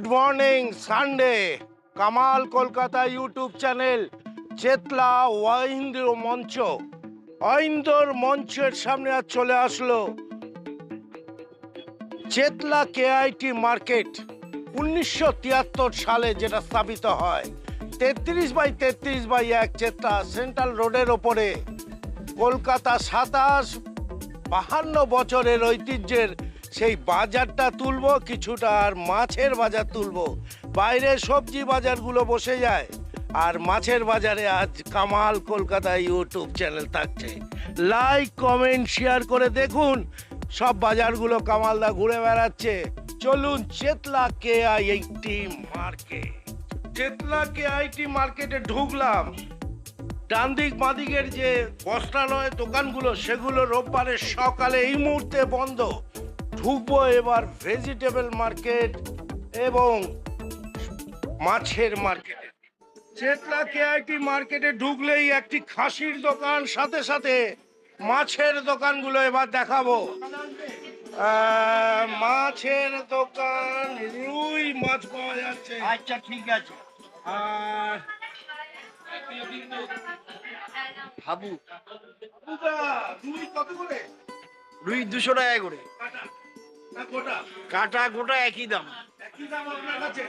Good morning Sunday. Kamal Kolkata YouTube channel Chetla Aindra Mancha, Aindra মঞ্চের সামনে আজ চলে আসলো চেতলা কেআইটি মার্কেট। 1973 সালে যেটা স্থাপিত হয় 33/33/1 চেতলা সেন্ট্রাল রোডের ওপরে। কলকাতা 52 বছরের ঐতিহ্যের সেই বাজারটা তুলবো কিছুটা, আর মাছের বাজার তুলবো। বাইরে সবজি বাজারগুলো বসে যায়, আর মাছের বাজারে আজ কামাল কলকাতা ইউটিউব চ্যানেল থাকছে। লাইক কমেন্ট শেয়ার করে দেখুন, সব বাজারগুলো কামালদা ঘুরে বেড়াচ্ছে। চলুন Chetla KIT market. Chetla KIT মার্কেটে ঢুকলাম। ডান দিক বাঁদিকের যে বস্ত্রালয় দোকানগুলো সেগুলো রোববারের সকালে এই মুহূর্তে বন্ধ। ঢুকবো এবার ভেজিটেবল মার্কেট এবং মাছের মার্কেটে। চেতলা কেআইটি মার্কেটে ঢুকলেই একটি খাসির দোকান, সাথে সাথে মাছের দোকানগুলো এবার দেখাবো। মাছের দোকান, রুই মাছ পাওয়া যাচ্ছে। আচ্ছা ঠিক আছে। আর হাবু রুই কত করে? রুই 200 টাকা করে। কাটা গোটা একই দাম। একই দাম আপনার কাছে?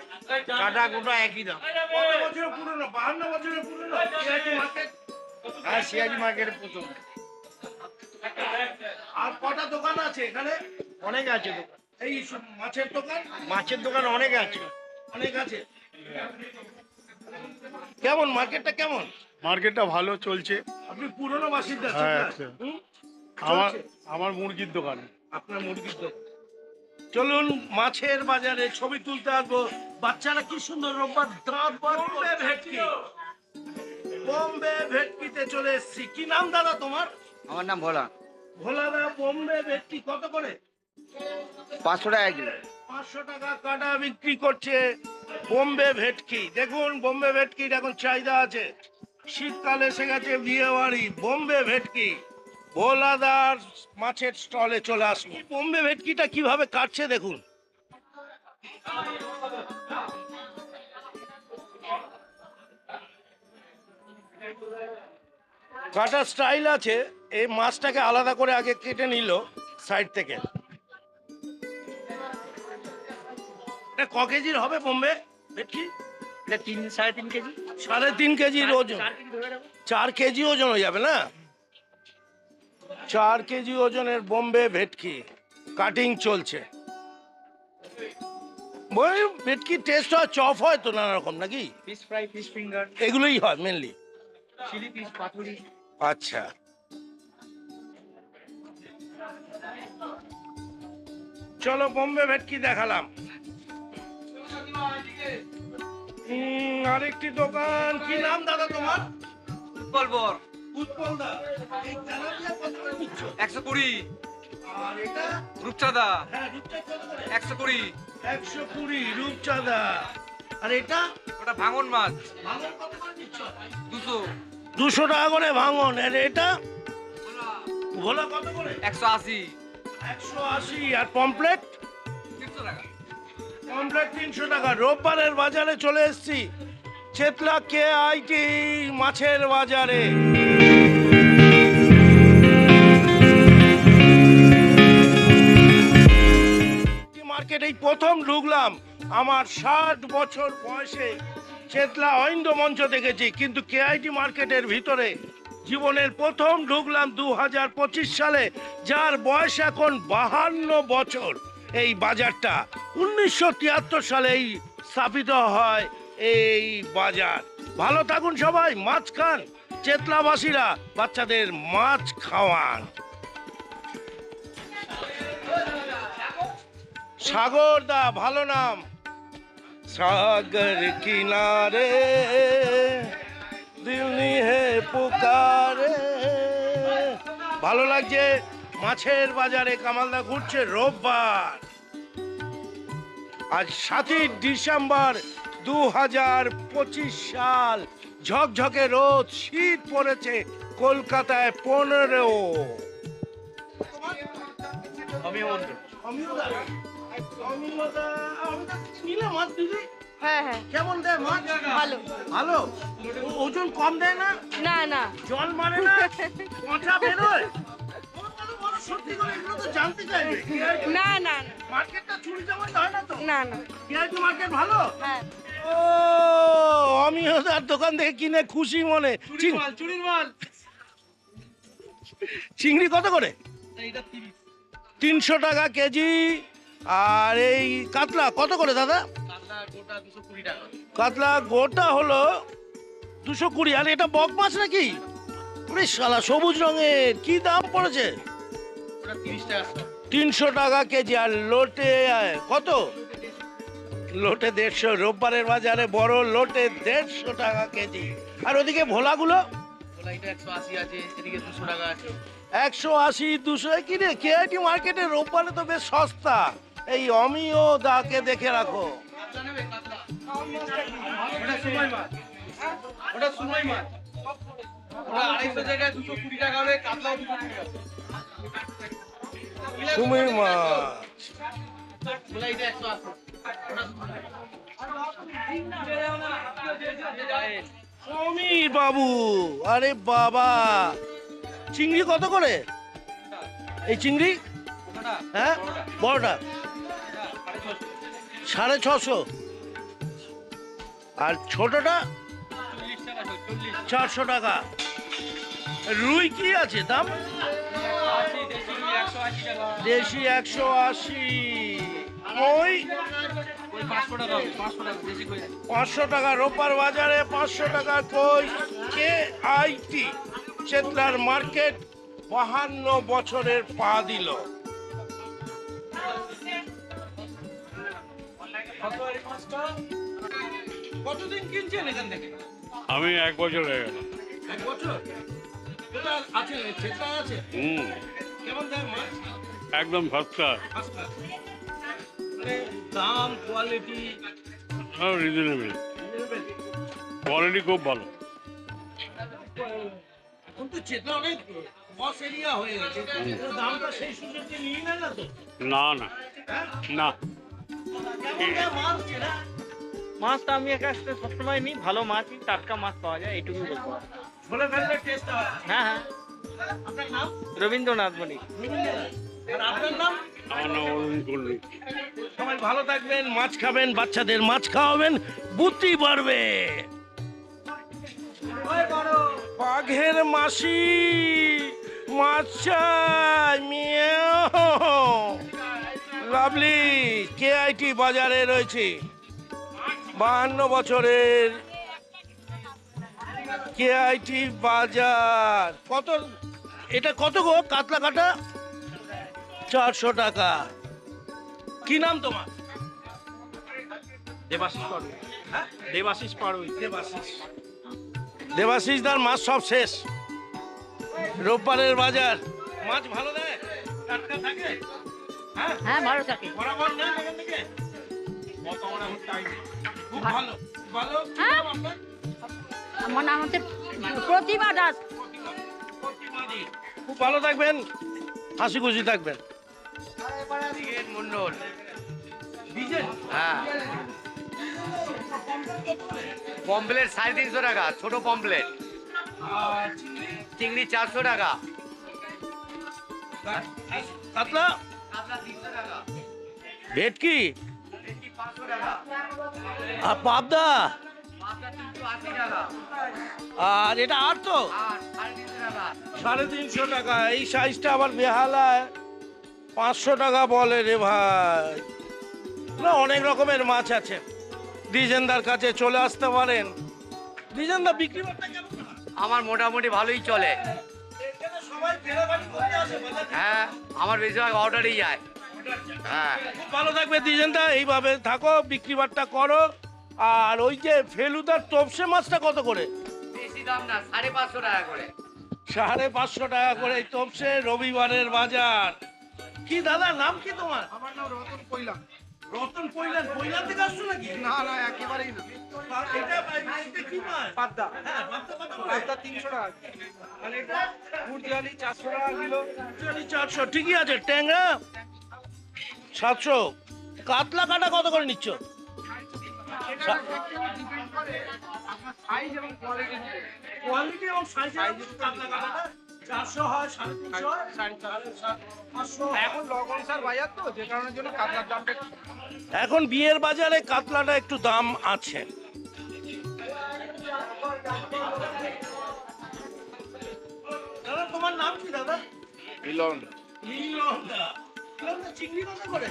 কাটা গোটা একই দাম। কত বছরের পুরনো? 52 বছরের পুরনো কেআইটি মার্কেট। হ্যাঁ, সিআইটি মার্কেটের প্রথম। আর কটা দোকান আছে এখানে? অনেক আছে দোকান। এই মাছের দোকান? মাছের দোকান অনেক আছে। অনেক আছে। কেমন মার্কেটটা কেমন? মার্কেটটা ভালো চলছে। আপনি পুরনো বাসিন্দা? হ্যাঁ, চেতলার? হুম? আমার চলছে? আমার মুরগির দোকান। আপনার মুরগির দোকান। চলুন মাছের বাজারে ছবি তুলতে আসবো। বাচ্চারা কি সুন্দর রোববার দাঁত বার করে ভেটকি, বোম্বে ভেটকিতে চলে এসেছি। কি নাম দাদা তোমার? আমার নাম ভোলা। ভোলাদা, বোম্বে ভেটকি কত করে? 500 টাকা কিলো। 500 টাকা কাটা বিক্রি করছে বোম্বে ভেটকি। দেখুন বোম্বে ভেটকির এখন চাহিদা আছে। শীতকাল এসে গেছে, বিয়ে বাড়ি। বোম্বে ভেটকি ভোলাদার মাছের স্টলে চলে আসলো। বোম্বে ভেটকিটা কিভাবে কাটছে দেখুন। কাটা স্টাইল আছে। এই মাছটাকে আলাদা করে আগে কেটে নিল সাইড থেকে। এটা ক কেজির হবে বোম্বে ভেটকি? এটা 3-3.5 কেজি। 3.5 কেজির ওজন। 4 কেজি ওজন হয়ে যাবে না? 4 কেজি ওজনের বোম্বে ভেটকি কাটিং চলছে। ভেটকি টেস্ট হয়, চপ হয় তো নানা রকম নাকি? ফিশ ফ্রাই, ফিশ ফিঙ্গার, এগুলোই হয় মেনলি। চিলি ফিশ, পাতুরি। আচ্ছা, চলো বোম্বে ভেটকি দেখালাম। আরেকটি দোকান। কি নাম দাদা তোমার? বলবর উৎপল দা। এই তেলাপিয়া কত করে দিচ্ছ? 120। আর এটা? রূপচাঁদা হ্যাঁ, রূপচাঁদা কত করে? 120। 120 রূপচাঁদা। আর এটা? ওটা ভাঙন মাছ। ভাঙন কত করে দিচ্ছ? 200। 200 টাকা করে ভাঙন। আর এটা? ভোলা কত করে? 180। 180। আর পমপ্লেট? 300 টাকা। পমপ্লেট 300 টাকা। রোববারের বাজারে চলে এসেছি, চেতলা কেআইটি মাছের বাজারে। মার্কেটেই প্রথম ঢুকলাম। আমার 60 বছর বয়সে চেতলা ঐন্দ্র মঞ্চ দেখেছি, কিন্তু কেআইটি মার্কেটের ভিতরে জীবনের প্রথম ঢুকলাম 2025 সালে, যার বয়স এখন 52 বছর। এই বাজারটা 1973 সালেই স্থাপিত হয় এই বাজার। ভালো থাকুন সবাই, মাছ খান। চেতলাবাসীরা বাচ্চাদের মাছ খাওয়ান। সাগর দা, ভালো নাম। সাগর কিনারে দিল নিয়ে পুকারে। ভালো লাগছে। মাছের বাজারে কামালদা ঘুরছে রোববার। আজ 7 ডিসেম্বর 2025 সাল। ঝকঝকে রোদ, শীত পড়েছে কলকাতায় 15। আমি বলবো। নিলে মাছ দিদি হ্যাঁ হ্যাঁ কেমন দেয় মাছ? ভালো ভালো। ওজন কম দেয় না? না না জল মানে না? পচা বেরোয়? সত্যি করে এগুলো তো জানতে চাইবে। না না মার্কেটটা চুরি চামারি হয় না তো? না না কেআইটি মার্কেট ভালো? হ্যাঁ ও আমিও তার দোকান থেকে কিনে খুশি মনে। চুরির মাল চিংড়ি কত করে? এইটা 30 300 টাকা কেজি। আর এই কাতলা কত করে দাদা? কাতলা গোটা 220 টাকা কাতলা গোটা হলো 220। আর এটা বক মাছ নাকি? ওরে শালা সবুজ রঙের, কি দাম পড়েছে? ওটা 30 টাকা 300 টাকা কেজি। আর লোটে কত? লোটে 150। রোববারের বাজারে বড় লোটে 150 টাকা কেজি। আর ওদিকে ভোলাগুলো ওলা এটা 180 আছে, এদিকে 200 টাকা আছে। 180 200 কি রে? কেআইটি মার্কেটে রোববারে তো বেশ সস্তা। এই অমিও দাকে দেখে রাখো। কাতলা নেবে কাতলা? ওটা সময় মাছ, ওটা সময় মাছ। ওটা 250 জায়গায় 220 টাকা হলে কাতলাও 220 টাকা। সুমির মাছ। ওলা এটা 180। সমীর বাবু, আরে বাবা, চিংড়ি কত করে? এই চিংড়ি হ্যাঁ বড়টা 650। আর ছোটটা 400 টাকা। রুই কি আছে দাম? দেশি 180। ওই 500 টাকা। রোববার বাজারে 500 টাকা কই। কেআইটি চেতলার মার্কেট 52 বছরের পা দিল। কতদিন কিনছেন এখান থেকে? আমি 1 বছর হয়ে গেল। 1 বছর। এটা আছে, চেতলা আছে। কেমন দাম মাছ? একদম সস্তা, মানে দাম কোয়ালিটি রিজনেবল, কোয়ালিটি খুব ভালো। এখন তো চেতলা অনেক বস এরিয়া হয়ে গেছে। দামটা সেই সুযোগে নিয়ে নেয় না তো? না না হ্যাঁ? না, কেমন দাম মাছ চেনা? মাছটা আমি একাছে সবসময় নিই, ভালো মাছই, টাটকা মাছ পাওয়া যায়, এইটুকুই বলবো। ঝোলে ফেললে টেস্ট হয়। হ্যাঁ হ্যাঁ, আপনার নাম? রবীন্দ্রনাথ বণিক। আর আপনার নাম? আমার নাম অরুণ কুল্লি। সবাই ভালো থাকবেন, মাছ খাবেন, বাচ্চাদের মাছ খাওয়াবেন, বুদ্ধি বাড়বে। বাঘের মাসি মাছ চাই, মিয়াও। লাভলি কেআইটি বাজারে রয়েছে 52 বছরের কেআইটি বাজার। কত এটা? কত গো কাতলা কাটা? 400 টাকা। কি নাম তোমার? দেবাশিস পাড়ুই। হ্যাঁ? দেবাশিস পাড়ুই। দেবাশিস দার মাছ সব শেষ। রোববারের বাজার মাছ ভালো দেয়, টাটকা থাকে। হ্যাঁ হ্যাঁ ভালো থাকে বরাবর না এখান থেকে? খুব ভালো ভালো। কি হ্যাঁ? নাম আপনার? আমার নাম হচ্ছে প্রতিমা দাস। প্রতিমাদি। খুব ভালো থাকবেন, হাসি খুশি থাকবেন। মন্ডল ডিজেল হ্যাঁ, পমপ্লেট 350 টাকা, ছোট পমপ্লেট। চিংড়ি 400 টাকা, কাতলা ভেটকি 500 টাকা, আর পাবদা। 380 টাকা, আর এটা আর তো আর 350 টাকা। 350 টাকা। এই সাইজটা আবার বেহালায় 500 টাকা বলে রে ভাই। না অনেক রকমের মাছ আছে। দ্বিজেন্দার কাছে চলে আসতে পারেন। দ্বিজেন্দা বিক্রি করতে কেমন? আমার মোটামুটি ভালোই চলে। এখানে সবাই কেনাকাটি করতে আসে বাজারে। হ্যাঁ, আমার বেশিরভাগ অর্ডারই যায়। হ্যাঁ, খুব ভালো থাকবে দ্বিজেন্দা, এইভাবে থাকো, বিক্রি বাট্টা করো। আর ওই যে ফেলুদার তপসে মাছটা কত করে? বেশি দাম না, 550 টাকা করে। 550 টাকা করে এই তপসে। রবিবারের বাজার। কি দাদা নাম কি তোমার? আমার নাম রতন পৈলা। রতন পৈলান। পৈলান থেকে আসছো নাকি? না না, একেবারেই না। আর এটা এটা কি মাছ? পাদ্দা, হ্যাঁ, পাবদা কত করে? পাদ্দা 300 টাকা। আর এটা গুড়জালি 400 টাকা কিলো। জানি 400। ঠিকই আছে। ট্যাংরা 700। কাতলা কাটা কত করে নিচ্ছ? কোয়ালিটি এবং সাইজের কাতলা কাটাটা 400 হয়, 350 হয়, 500। এখন লবণসার বাজার তো, যে কারণের জন্য কাতলার দামটা একটু এখন বিয়ের বাজারে কাতলাটা একটু দাম আছে। দাদা তোমার নাম কি দাদা? মিলন মিলনদা। মিলনদা চিংড়ি কত করে?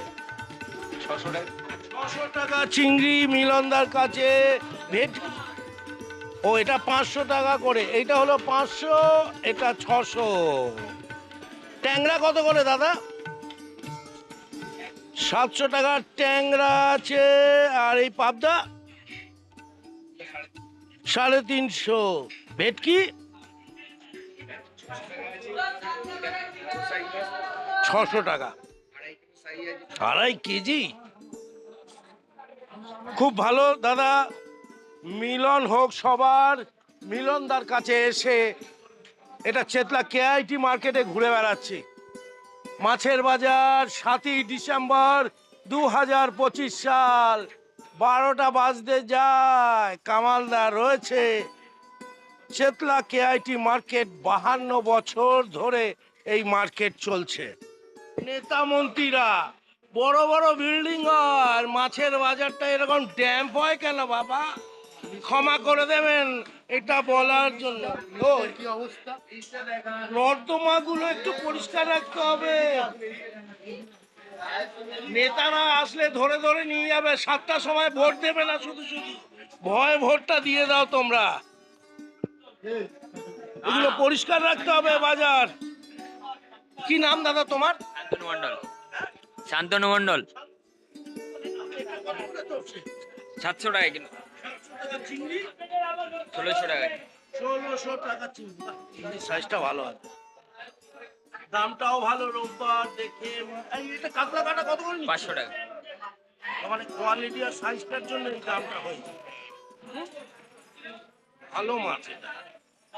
600 টাকা। 600 টাকা চিংড়ি মিলনদার কাছে। ভেটকি ও এটা 500 টাকা করে, এইটা হলো 500, এটা 600। ট্যাংরা কত করে দাদা? 700 টাকার ট্যাংরা আছে। আর এই পাবদা 350। ভেটকি 600 টাকা, 2.5 কেজি। খুব ভালো দাদা, মিলন হোক সবার। মিলনদার কাছে এসে এটা চেতলা কেআইটি মার্কেটে ঘুরে বেড়াচ্ছি। মাছের বাজার 7ই ডিসেম্বর 2025 সাল, 12টা বাজতে যায়। কামালদা রয়েছে। চেতলা কেআইটি মার্কেট 52 বছর ধরে এই মার্কেট চলছে। নেতা মন্ত্রীরা বড় বড় বিল্ডিং আর মাছের বাজারটা এরকম ড্যাম্প হয় কেন বাবা? ক্ষমা করে দেবেন এটা বলার জন্য। কি অবস্থা, নর্দমাগুলো একটু পরিষ্কার রাখতে হবে। নেতারা আসলে ধরে ধরে নিয়ে যাবে। 7টার সময় ভোট দেবে না, শুধু শুধু ভয় ভোটটা দিয়ে দাও তোমরা। এগুলো পরিষ্কার রাখতে হবে বাজার। কি নাম দাদা তোমার? শান্তনু মন্ডল। শান্তনু মন্ডল। 700 টাকা কিলো। চিংড়ি 1600 টাকা। 1600 টাকা চিংড়ি। সাইজটা ভালো আছে, দামটাও ভালো। রোববার দেখে এটা কাতলা কাটা কত করে? 500 টাকা। মানে কোয়ালিটি আর সাইজটার জন্য এই দামটা হয়েছে। ভালো মাছ এটা।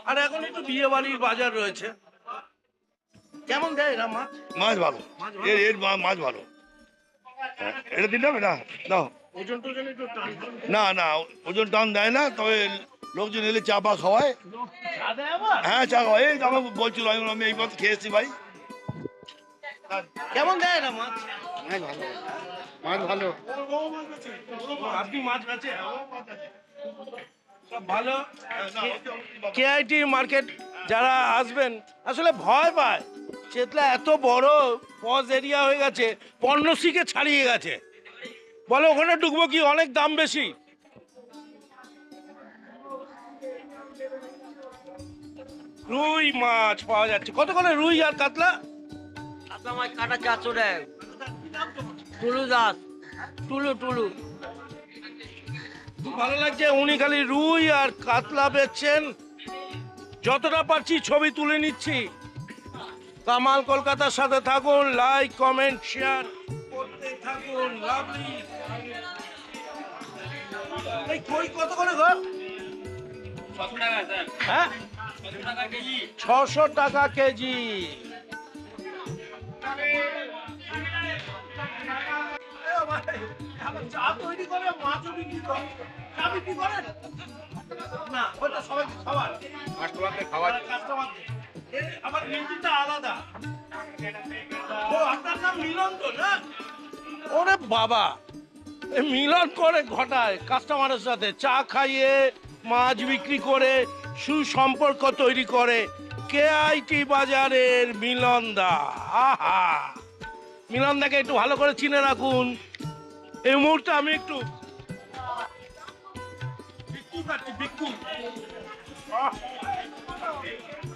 আর এখন একটু বিয়ে বাড়ির বাজার রয়েছে। কেমন দেয় এরা মাছ? মাছ ভালো, এর মাছ ভালো। এটা দিন হবে না, দাও। ওজন টোজন একটু টান না না, ওজন টান দেয় না, তবে লোকজন এলে চা পা খাওয়ায়। চা দেয় আবার? হ্যাঁ চা খাওয়াই, এই তো আমাকে বলছিল, আমি এই মাত্র খেয়ে এসেছি ভাই। কেমন দেয় এরা মাছ? মাছ ভালো। আপনি মাছ বেচেন? সব ভালো। কেআইটি মার্কেট যারা আসবেন আসলে ভয় পায়। চেতলা এত বড় পজ এরিয়া হয়ে গেছে, পর্ণশ্রীকে ছাড়িয়ে গেছে। বলে ওখানে ঢুকবো কি, অনেক দাম বেশি। রুই মাছ পাওয়া যাচ্ছে। কত করে রুই আর কাতলা? কাতলা মাছ কাটা 400 টাকা। টুলু দাস, টুলু টুলু। খুব ভালো লাগছে, উনি খালি রুই আর কাতলা বেচছেন। যতটা পারছি ছবি তুলে নিচ্ছি। কামাল কলকাতার সাথে থাকুন, লাইক কমেন্ট শেয়ার করতে থাকুন। লাভলি। এই কই কত করে গো? 600 টাকা স্যার। হ্যাঁ 600 টাকা কেজি। 600 টাকা কেজি। চা তৈরি করে, মাছও বিক্রি করে। চা বিক্রি করেন না? ওটা সবাইকে খাবার, কাস্টমারদের খাওয়া কাস্টমারদের। আমার মিউজিকটা আলাদা। ও আপনার নাম মিলন তো না? ওরে বাবা, এ মিলন করে ঘটায় কাস্টমারের সাথে, চা খাইয়ে মাছ বিক্রি করে সুসম্পর্ক তৈরি করে। কেআইটি বাজারের মিলনদা। আহা, মিলনদাকে একটু ভালো করে চিনে রাখুন। এই মুহূর্তে আমি একটু বিক্কু খাচ্ছি, বিক্কু। আহ,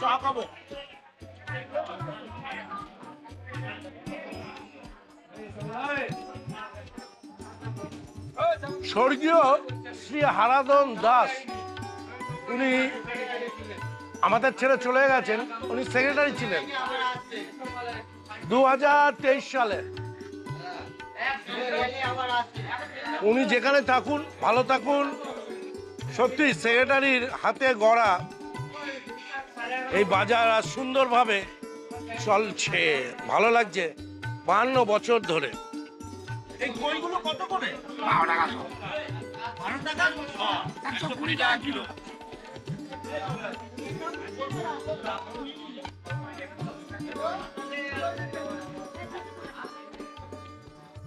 চা খাবো। স্বর্গীয় শ্রী হারাধন দাস, উনি আমাদের ছেড়ে চলে গেছেন। উনি সেক্রেটারি ছিলেন 2023 সালে। উনি যেখানে থাকুন ভালো থাকুন। সত্যি সেক্রেটারির হাতে গড়া এই বাজার আর সুন্দরভাবে চলছে, ভালো লাগছে। 52 বছর ধরে এই কইগুলো কত করে? 12 টাকা 120 টাকা কিলো।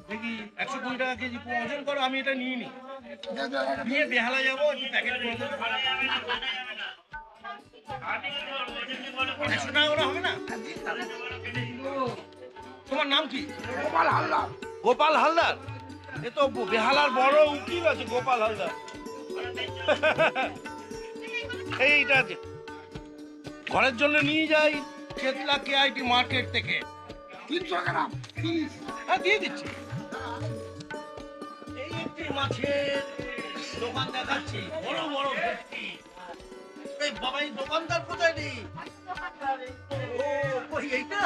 দেখি 120 টাকা কেজি ওজন করো, আমি এটা নিয়ে নি, নিয়ে বেহালা যাবো, একটু প্যাকেট করে দেবো। 100 টাকা করে হবে না? তোমার নাম কি? গোপাল হালদার। গোপাল হালদার, এ তো বেহালার বড় উকিল আছে গোপাল হালদার। এইটা আছে, ঘরের জন্য নিয়ে যাই চেতলা কেআইটি মার্কেট থেকে 300 গ্রাম। হ্যাঁ দিয়ে দিচ্ছি। এই একটি মাছের দোকান দেখাচ্ছি, বড় বড় ভেটকি। এই বাবা, এই দোকানদার কোথায় নেই? ও কই এইটা?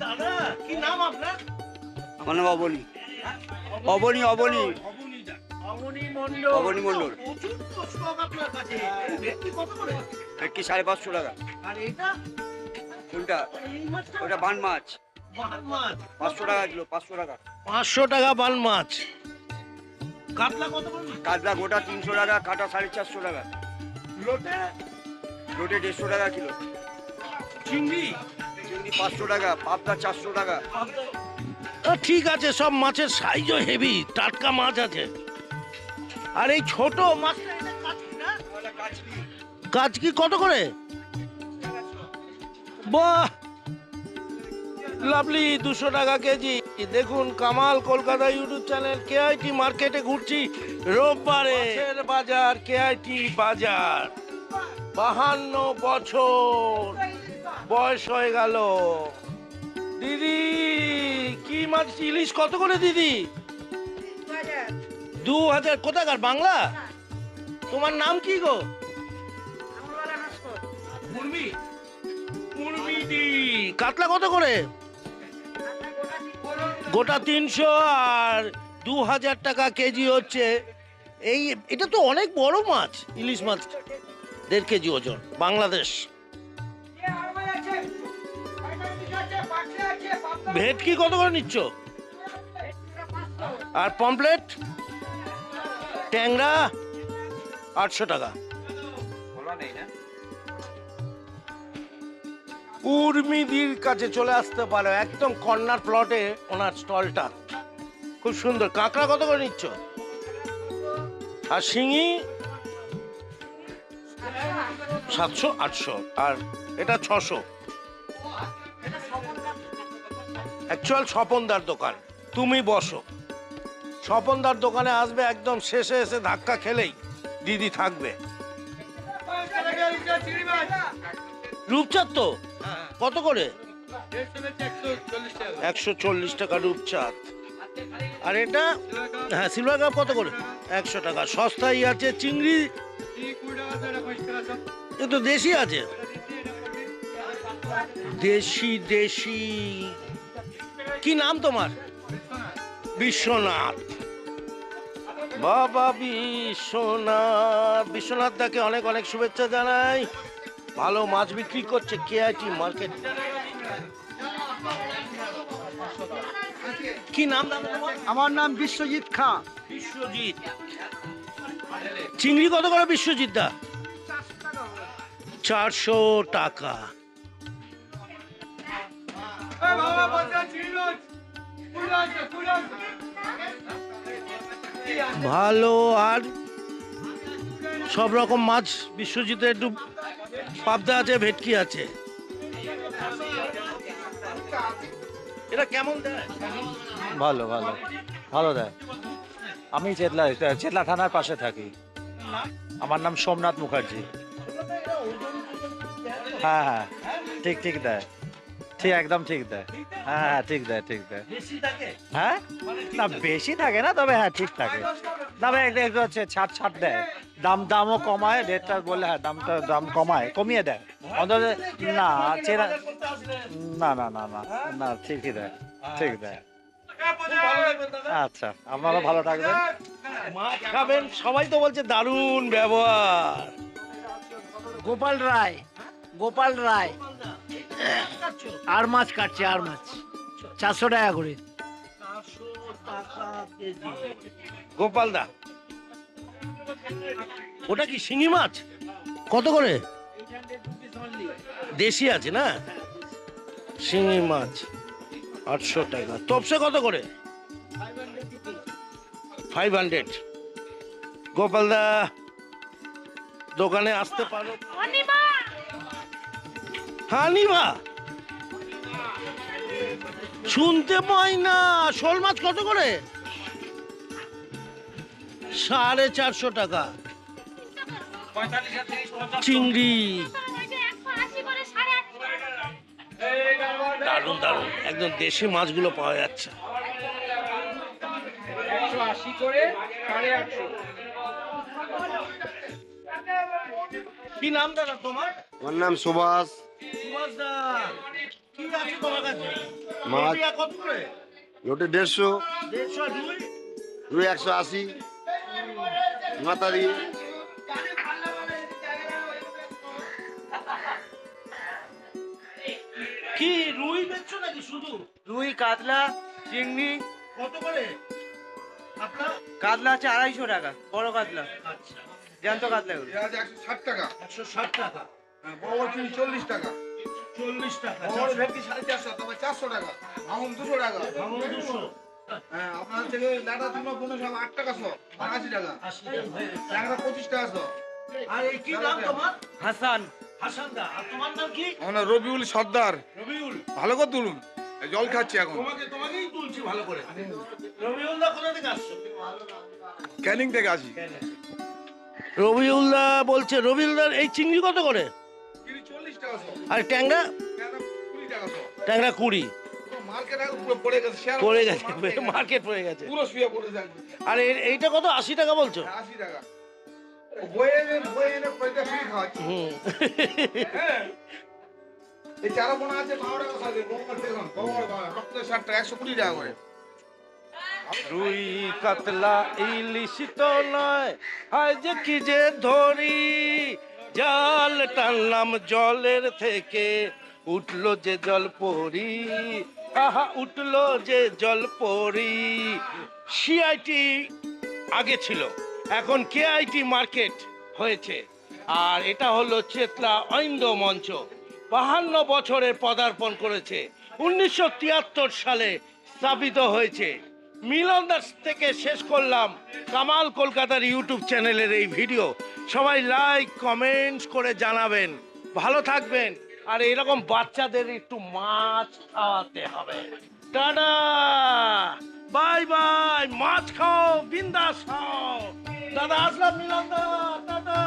দাদা কি নাম আপনার? আমার নাম অবনী। অবনী অবনী অবনীদা। অবনী মণ্ডল। অবনী মণ্ডল। প্রচুর তো স্টক আপনার কাছে। ভেটকি কত করে? কি 550 টাকা। আর এটা? কোনটা? এই মাছটা? ওটা বান মাছ, বান মাছ 500 টাকা কিলো। 500 টাকা। 500 টাকা বান মাছ। কাতলা কত করে? কাতলা গোটা 300 টাকা, কাটা 450 টাকা। লোটে? লোটে 150 টাকা কিলো। চিংড়ি? চিংড়ি 500 টাকা, পাবদা 400 টাকা। ঠিক আছে, সব মাছের সাইজও হেভি, টাটকা মাছ আছে। আর এই ছোট মাছটা এটা কাচকি না? কাচকি কত করে? বাহ, লাভলি, 200 টাকা কেজি। দেখুন, Kamal Kolkata YouTube channel KIT মার্কেটে ঘুরছি রোববারে। মাছের বাজার, কেআইটি বাজার। 52 বছর বয়স হয়ে গেল। দিদি কি মাছ? ইলিশ কত করে দিদি? 2000। কোথাকার? বাংলা? তোমার নাম কি গো? মুরমি। মুরমিদি। কাতলা কত করে? গোটা 300 আর 2000 টাকা কেজি হচ্ছে। এই এটা তো অনেক বড় মাছ, ইলিশ মাছ 1.5 কেজি ওজন, বাংলাদেশ। ভেটকি কত করে নিচ্ছ? আর পমপ্লেট, ট্যাংরা 800 টাকা। উর্মিদির কাছে চলে আসতে পারো, একদম কর্নার প্লটে ওনার স্টলটা, খুব সুন্দর। কাঁকড়া কত করে নিচ্ছ? আর শিঙি 700 800, আর এটা 600। অ্যাকচুয়াল স্বপনদার দোকান। তুমি বসো, স্বপনদার দোকানে আসবে, একদম শেষে এসে ধাক্কা খেলেই দিদি থাকবে। রূপচাঁদ তো কত করে? 140 টাকা রূপচাঁদ। আর এটা? হ্যাঁ, সিলভার কাপ কত করে? 100 টাকা। সস্তাই আছে। চিংড়ি এ তো দেশি আছে। দেশি দেশি। কি নাম তোমার? বিশ্বনাথ। বাবা বিশ্বনাথ। বিশ্বনাথ দাকে অনেক অনেক শুভেচ্ছা জানাই। ভালো মাছ বিক্রি করছে কেআইটি মার্কেট। কি নাম দাদা তোমার? আমার নাম বিশ্বজিৎ খাঁ। বিশ্বজিৎ। চিংড়ি কত করে বিশ্বজিৎ দা? 400 টাকা। ভালো। আর সব রকম মাছ বিশ্বজিতে, একটু পাবদা আছে, ভেটকি আছে। এটা কেমন দেয়? ভালো ভালো ভালো দেয়। আমি চেতলা থানার পাশে থাকি। আমার নাম সোমনাথ মুখার্জি। হ্যাঁ হ্যাঁ, ঠিক ঠিক দেয়, ঠিক একদম ঠিক দেয়। হ্যাঁ হ্যাঁ, ঠিক দেয় ঠিক দেয়। হ্যাঁ না, বেশি থাকে না, তবে হ্যাঁ ঠিক থাকে। তবে একটু একটু হচ্ছে ছাড় দেয়, দামও কমায়। রেটটা বললে হ্যাঁ, দাম কমিয়ে দেয় অন্তত। না চেনা, না না না না না, ঠিকই দেয়, ঠিক দেয়। আচ্ছা, আপনারা ভালো থাকবেন। মাছ খাবেন, সবাই তো বলছে দারুণ ব্যবহার। গোপাল রায়, গোপাল রায়। আর মাছ কাটছে, আর মাছ 400 টাকা করে। গোপাল দা, ওটা কি শিঙি মাছ? কত করে? দেশি আছে না? শিঙি মাছ 800 টাকা। তপসে কত করে? 500। গোপাল দা, দোকানে আসতে পারো? হানিমা শুনতে পাই না। শোল মাছ কত করে? 450 টাকা। চিংড়ি দারুন দারুন, একদম দেশি মাছগুলো পাওয়া যাচ্ছে। 180 করে 850। কি নাম দাদা তোমার? আমার নাম সুভাষ। সুভাষ দা, কি আছে তোমার কাছে? মাছ। রুই কত করে? রুটি 150, 150। রুই রুই 180, মাথা দিয়ে। কি রুই বেচছো নাকি শুধু? রুই, কাতলা, চিংড়ি। কত করে আপনার? কাতলা আছে 250 টাকা, বড় কাতলা, আচ্ছা, জ্যান্ত কাতলা এগুলো। 160 টাকা, 160 টাকা। বড় চিনি 40 টাকা, 40 টাকা। বড় ভেটকি 450, তবে 400 টাকা, ভাঙন 200 টাকা। ভাঙন 200। হ্যাঁ, আপনার থেকে লাটা তুলো 8 টাকা 100, 80 টাকা, 80 টাকা। ট্যাংরা 25 টাকা 100। আর এই কি নাম তোমার? হাসান। হাসান দা। আর তোমার নাম কি? আমার নাম রবিউল সর্দার। রবিউল। ভালো করে তুলুন, এই জল খাচ্ছি এখন। তোমাকেই তুলছি ভালো করে। রবিউল দা কোথা থেকে আসছো? ক্যানিং থেকে আসি। রবিউল দা বলছে, রবিউল দার এই চিংড়ি কত করে? চিনি 40 টাকা 100, আর ট্যাংরা? ট্যাংরা 20 টাকা 100। ট্যাংরা 20। মার্কেট পুরো পড়ে গেছে, শেয়ার পড়ে গেছে, মার্কেট পড়ে গেছে। পুরো শুয়ে পড়ে থাকবে। আর এইটা কত? 80 টাকা বলছো? 80 টাকা। ও বয়ে এনে পয়সা ফ্রি খাওয়াচ্ছে। হুম। হ্যাঁ। এই চারা পোনা আছে 12 টাকা সাইজের, বড় দেখুন, বড় রক্ত 60 টাকা, 120 টাকা করে। রুই কাতলা ইলিশ তো নয়, আজ কি যে ধরি, জাল টানলাম জলের থেকে, উঠলো যে জল পরি, আহা উঠলো যে জল পরি। সিআইটি আগে ছিল, এখন কেআইটি মার্কেট হয়েছে। আর এটা হলো চেতলা ঐন্দ্য মঞ্চ। 52 বছরে পদার্পণ করেছে। 1973 সালে স্থাপিত হয়েছে। মিলন দাস থেকে শেষ করলাম কামাল কলকাতার ইউটিউব চ্যানেলের এই ভিডিও। সবাই লাইক কমেন্টস করে জানাবেন। ভালো থাকবেন। আর এরকম বাচ্চাদের একটু মাছ খাওয়াতে হবে। Tata, bye bye. মাছ খাও, বিন্দাস খাও। দাদা আসলাম, মিলন দা, টাটা।